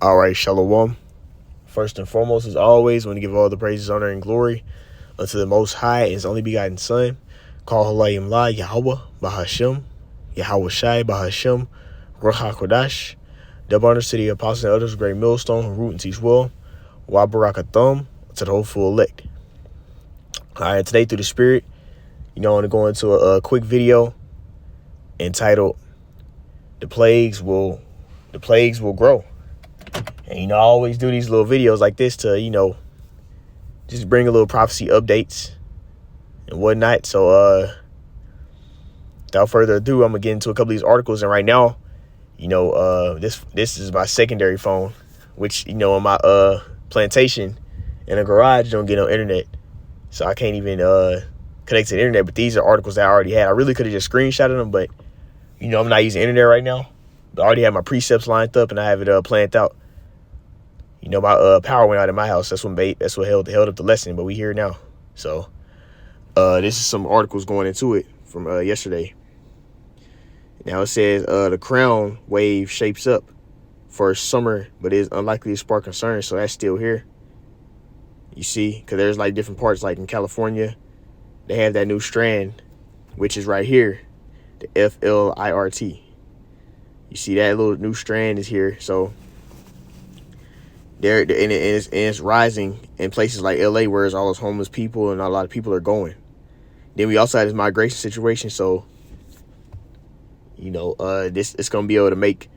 All right, Shalom. First and foremost, as always, we want to give all the praises, honor, and glory unto the Most High and His only begotten Son, call Halayim La Yahweh Bahashem, Yahweh Shai Bahashem, Ruach HaKodash, double honor to the apostles and others, great millstone, who root and teach well, Wa Barakathum, to the hopeful elect. All right, today through the Spirit, I want to go into a quick video entitled "The Plagues Will Grow." And, I always do these little videos like this to, just bring a little prophecy updates and whatnot. So, without further ado, I'm going to get into a couple of these articles. And right now, this is my secondary phone, which, in my plantation in a garage, don't get no internet. So I can't even connect to the internet. But these are articles that I already had. I really could have just screenshotted them, but, I'm not using internet right now. But I already have my precepts lined up and I have it planned out. My power went out in my house. That's what held up the lesson, but we here now. So this is some articles going into it from yesterday. Now it says the crown wave shapes up for summer, but is unlikely to spark concern. So that's still here. You see, because there's like different parts, like in California, they have that new strand, which is right here, the FLIRT. You see that little new strand is here. So and it's rising in places like LA, where there's all those homeless people and a lot of people are going. Then we also had this migration situation. So, it's going to be able to make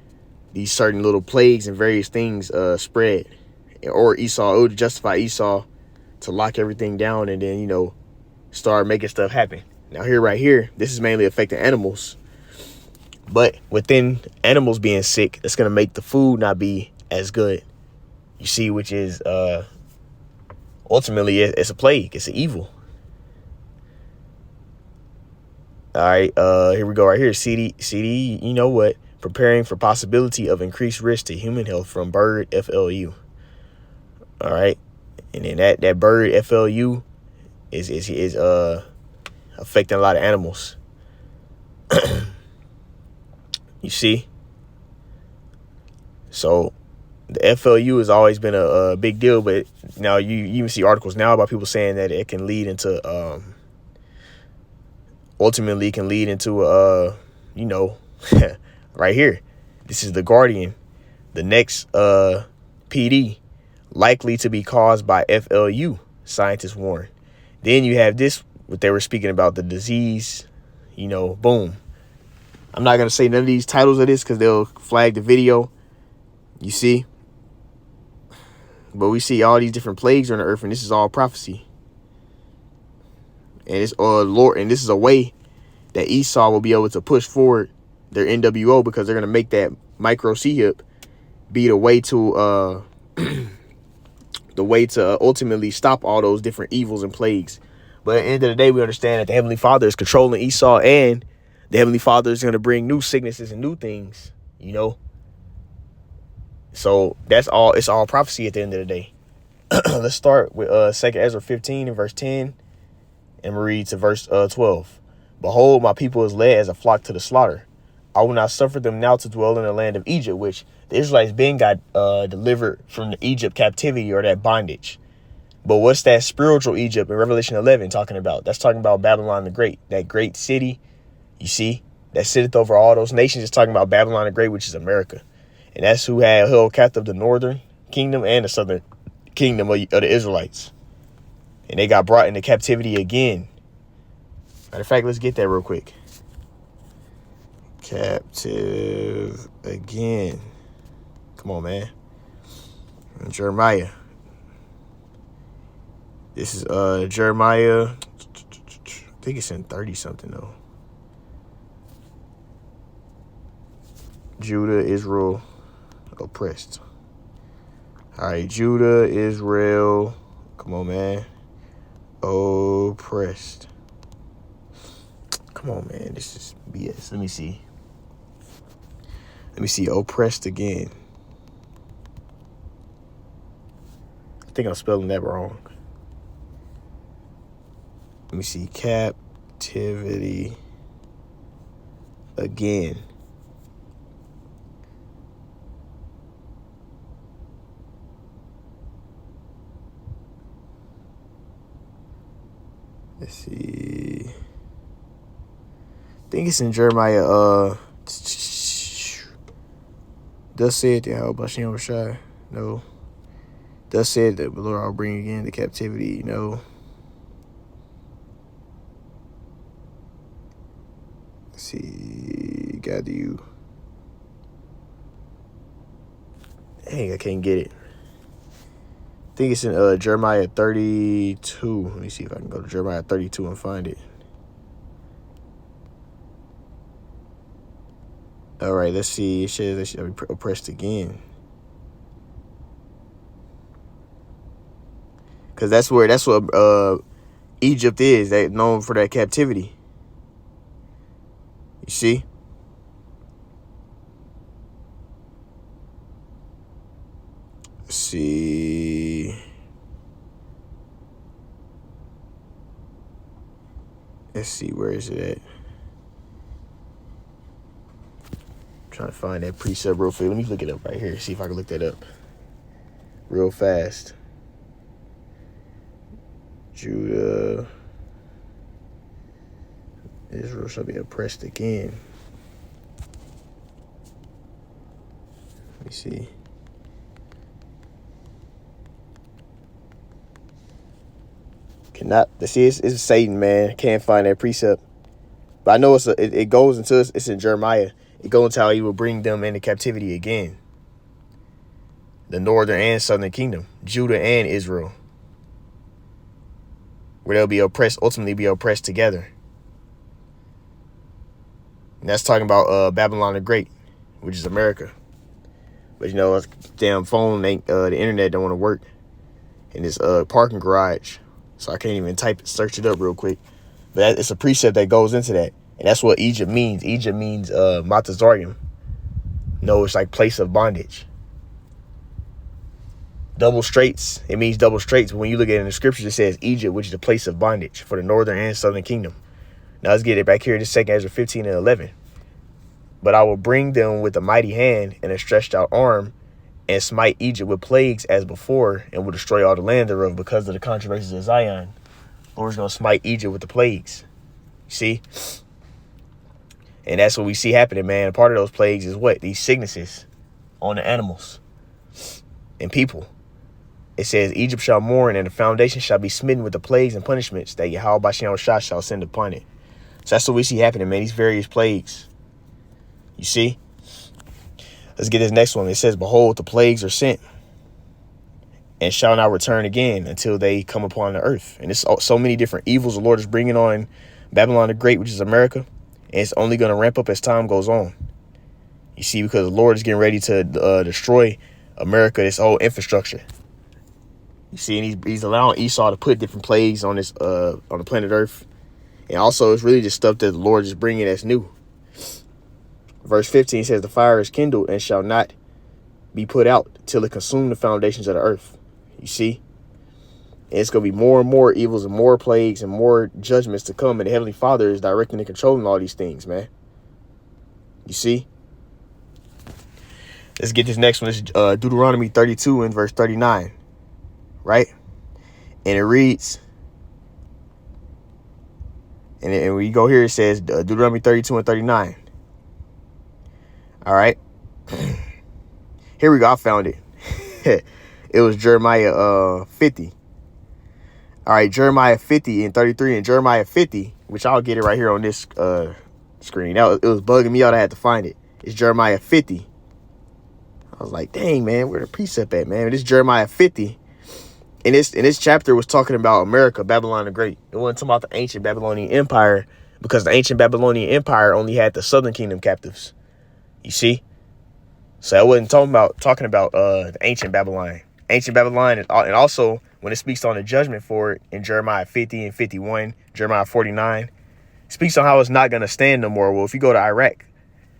these certain little plagues and various things spread. Or Esau, it would justify Esau to lock everything down and then, start making stuff happen. Now right here, this is mainly affecting animals. But within animals being sick, it's going to make the food not be as good. You see, which is ultimately it's a plague. It's an evil. All right, here we go right here. CD, you know what? Preparing for possibility of increased risk to human health from bird FLU. All right, and then that bird FLU is affecting a lot of animals. You see, so the FLU has always been a big deal, but now you even see articles now about people saying that it can lead into ultimately can lead into right here. This is the Guardian. The next PD likely to be caused by FLU, scientists warn. Then you have this, what they were speaking about, the disease, boom. I'm not going to say none of these titles of this because they'll flag the video. You see? But we see all these different plagues on the earth, and this is all prophecy. And it's Lord, and this is a way that Esau will be able to push forward their NWO, because they're going to make that micro C-hip be the way to ultimately stop all those different evils and plagues. But at the end of the day, we understand that the Heavenly Father is controlling Esau, and the Heavenly Father is going to bring new sicknesses and new things, So that's all. It's all prophecy at the end of the day. Let's start with 2 Ezra 15 and verse 10, and we read to verse 12. Behold, my people is led as a flock to the slaughter. I will not suffer them now to dwell in the land of Egypt, which the Israelites got delivered from the Egypt captivity, or that bondage. But what's that spiritual Egypt in Revelation 11 talking about? That's talking about Babylon the Great, that great city, you see, that sitteth over all those nations. Is talking about Babylon the Great, which is America. And that's who had held captive the northern kingdom and the southern kingdom of the Israelites. And they got brought into captivity again. Matter of fact, let's get that real quick. Captive again. Come on, man. Jeremiah. This is Jeremiah. I think it's in 30 something though. Judah, Israel, oppressed. All right, Judah, Israel. Come on, man. Oppressed. Come on, man. This is BS. Let me see. Oppressed again. I think I'm spelling that wrong. Let me see. Captivity again. Let's see. I think it's in Jeremiah. Thus said Yahweh Bashem Rashai. No. Thus said that the Lord I'll bring again the captivity. No. Let's see. Gather you. Dang, I can't get it. I think it's in Jeremiah 32. Let me see if I can go to Jeremiah 32 and find it. All right, let's see. It says they should be oppressed again. Because that's what Egypt is. They're known for that captivity. You see? Let's see. Let's see, where is it at? I'm trying to find that precept real quick. Let me look it up right here. See if I can look that up real fast. Judah. Israel shall be oppressed again. Let me see. Cannot. See, it's Satan, man. Can't find that precept. But I know it goes into it's in Jeremiah. It goes into how he will bring them into captivity again. The northern and southern kingdom, Judah and Israel, where they'll be oppressed, ultimately be oppressed together. And that's talking about Babylon the Great, which is America. But you know, damn phone ain't the internet don't want to work in this parking garage, so I can't even search it up real quick. But it's a precept that goes into that, and that's what Egypt means. Egypt means Matazarium. No, it's like place of bondage. Double straits. It means double straits. But when you look at it in the scriptures, it says Egypt, which is the place of bondage for the northern and southern kingdom. Now let's get it back here to 2 Ezra 15 and 11. But I will bring them with a mighty hand and a stretched out arm, and smite Egypt with plagues as before, and will destroy all the land thereof because of the controversies of Zion. The Lord's going to smite Egypt with the plagues. You see? And that's what we see happening, man. Part of those plagues is what? These sicknesses on the animals and people. It says, Egypt shall mourn, and the foundation shall be smitten with the plagues and punishments that Yahweh Bashem Shah shall send upon it. So that's what we see happening, man. These various plagues. You see? Let's get this next one. It says, behold, the plagues are sent, and shall not return again until they come upon the earth. And it's so many different evils the Lord is bringing on Babylon the Great, which is America. And it's only going to ramp up as time goes on. You see, because the Lord is getting ready to destroy America, this whole infrastructure. You see, and he's allowing Esau to put different plagues on this on the planet Earth. And also, it's really just stuff that the Lord is bringing that's new. Verse 15 says, the fire is kindled and shall not be put out till it consume the foundations of the earth. You see? And it's going to be more and more evils and more plagues and more judgments to come. And the Heavenly Father is directing and controlling all these things, man. You see? Let's get this next one. This is Deuteronomy 32 and verse 39. Right? And it reads, and when you go here, it says Deuteronomy 32 and 39. All right. Here we go. I found it. It was Jeremiah 50. All right. Jeremiah 50 and 33 and Jeremiah 50, which I'll get it right here on this screen. It was bugging me out. I had to find it. It's Jeremiah 50. I was like, dang, man, where the precept at, man? This is Jeremiah 50. And this chapter was talking about America, Babylon the Great. It wasn't talking about the ancient Babylonian Empire, because the ancient Babylonian Empire only had the southern kingdom captives. You see? So I wasn't talking about the ancient Babylon. Ancient Babylon, and also when it speaks on the judgment for it in Jeremiah 50 and 51, Jeremiah 49, speaks on how it's not going to stand no more. Well, if you go to Iraq,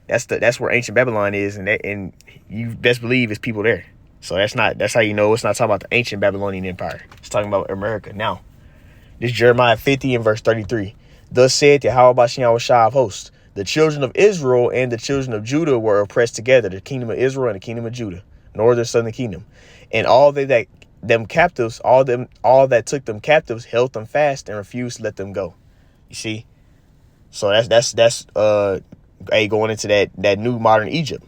that's where ancient Babylon is, and you best believe it's people there. So that's how you know it's not talking about the ancient Babylonian Empire. It's talking about America now. This is Jeremiah 50 and verse 33. Thus saith Yahweh Bashem Shah of hosts, the children of Israel and the children of Judah were oppressed together, the kingdom of Israel and the kingdom of Judah, northern southern kingdom. And all they that them captives, all that took them captives held them fast and refused to let them go. You see? So that's going into that new modern Egypt.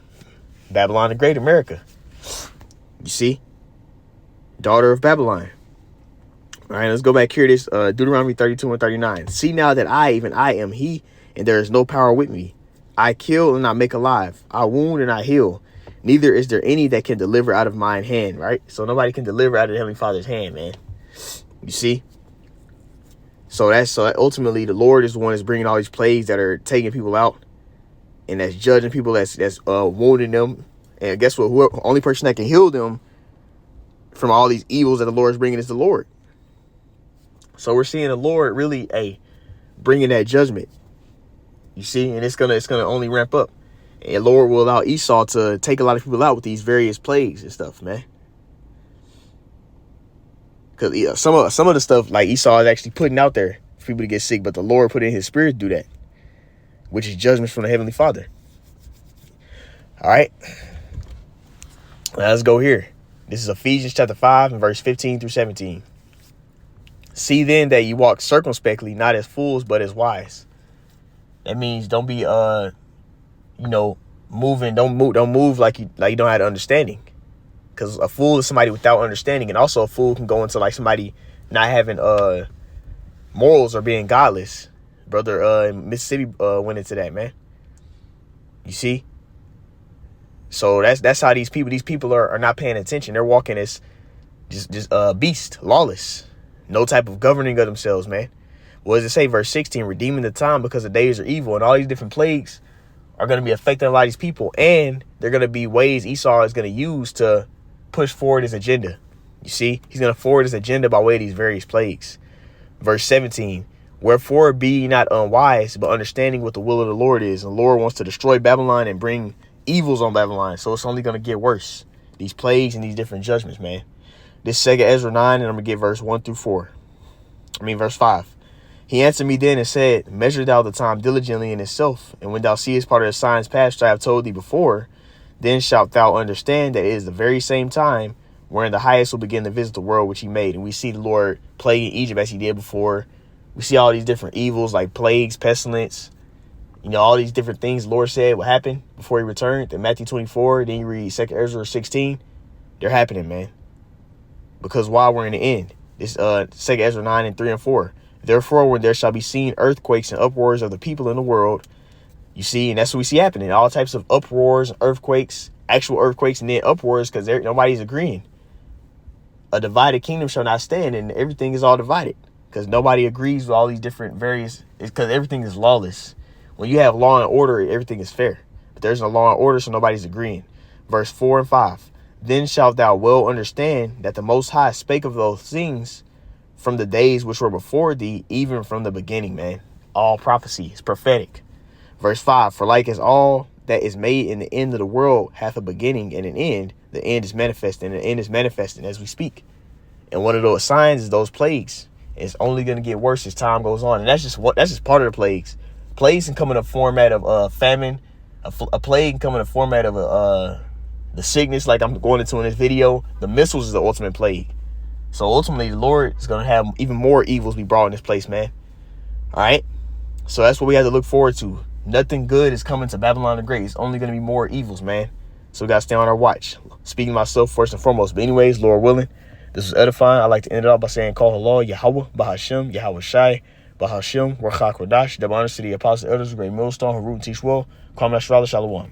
Babylon the Great, America. You see? Daughter of Babylon. All right, let's go back here. This Deuteronomy 32 and 39. See now that I, even I, am he, and there is no power with me. I kill and I make alive. I wound and I heal. Neither is there any that can deliver out of mine hand, right? So nobody can deliver out of the Heavenly Father's hand, man. You see? So ultimately the Lord is the one that's bringing all these plagues that are taking people out, and that's judging people, that's wounding them. And guess what? Whoever, only person that can heal them from all these evils that the Lord is bringing is the Lord. So we're seeing the Lord really bringing that judgment. You see, and it's gonna only ramp up. And the Lord will allow Esau to take a lot of people out with these various plagues and stuff, man. Because some of the stuff like Esau is actually putting out there for people to get sick, but the Lord put in his spirit to do that, which is judgment from the Heavenly Father. All right. Now let's go here. This is Ephesians chapter 5 and verse 15 through 17. See then that you walk circumspectly, not as fools, but as wise. That means don't be moving. Don't move like you don't have understanding. Because a fool is somebody without understanding, and also a fool can go into like somebody not having morals or being godless. Brother in Mississippi went into that, man. You see? So that's how these people are not paying attention. They're walking as just beast, lawless. No type of governing of themselves, man. What does it say? Verse 16, redeeming the time because the days are evil, and all these different plagues are going to be affecting a lot of these people. And they're going to be ways Esau is going to use to push forward his agenda. You see, he's going to forward his agenda by way of these various plagues. Verse 17, wherefore be ye not unwise, but understanding what the will of the Lord is. And the Lord wants to destroy Babylon and bring evils on Babylon. So it's only going to get worse. These plagues and these different judgments, man. This 2 Ezra 9, and I'm going to get verse 5. He answered me then and said, measure thou the time diligently in itself, and when thou seest part of the signs past which I have told thee before, then shalt thou understand that it is the very same time wherein the highest will begin to visit the world which he made. And we see the Lord plaguing Egypt as he did before. We see all these different evils like plagues, pestilence, all these different things the Lord said would happen before he returned. In Matthew 24, then you read 2 Ezra 16, they're happening, man. Because while we're in the end, this 2 Ezra 9 and 3 and 4. Therefore, when there shall be seen earthquakes and uproars of the people in the world, you see, and that's what we see happening. All types of uproars, earthquakes, actual earthquakes, and then uproars because nobody's agreeing. A divided kingdom shall not stand, and everything is all divided because nobody agrees with all these different various, because everything is lawless. When you have law and order, everything is fair. But there's no law and order, so nobody's agreeing. Verse 4 and 5. Then shalt thou well understand that the Most High spake of those things from the days which were before thee, even from the beginning, man. All prophecy is prophetic. Verse 5, for like as all that is made in the end of the world hath a beginning and an end, the end is manifesting, and the end is manifesting as we speak. And one of those signs is those plagues. It's only going to get worse as time goes on. And that's just part of the plagues. Plagues can come in a format of famine. A plague can come in a format of the sickness, like I'm going into in this video. The missiles is the ultimate plague. So ultimately, the Lord is going to have even more evils be brought in this place, man. All right. So that's what we have to look forward to. Nothing good is coming to Babylon the Great. It's only going to be more evils, man. So we got to stay on our watch. Speaking to myself first and foremost. But anyways, Lord willing, this was edifying. I'd like to end it off by saying, Call Allah, Yahweh, Bahashem, Yahweh Shai, Bahashem, Warchak Radash, double honors to the apostles, elders, great millstone, who root and teach well. Kwam Nashrallah, Shalom.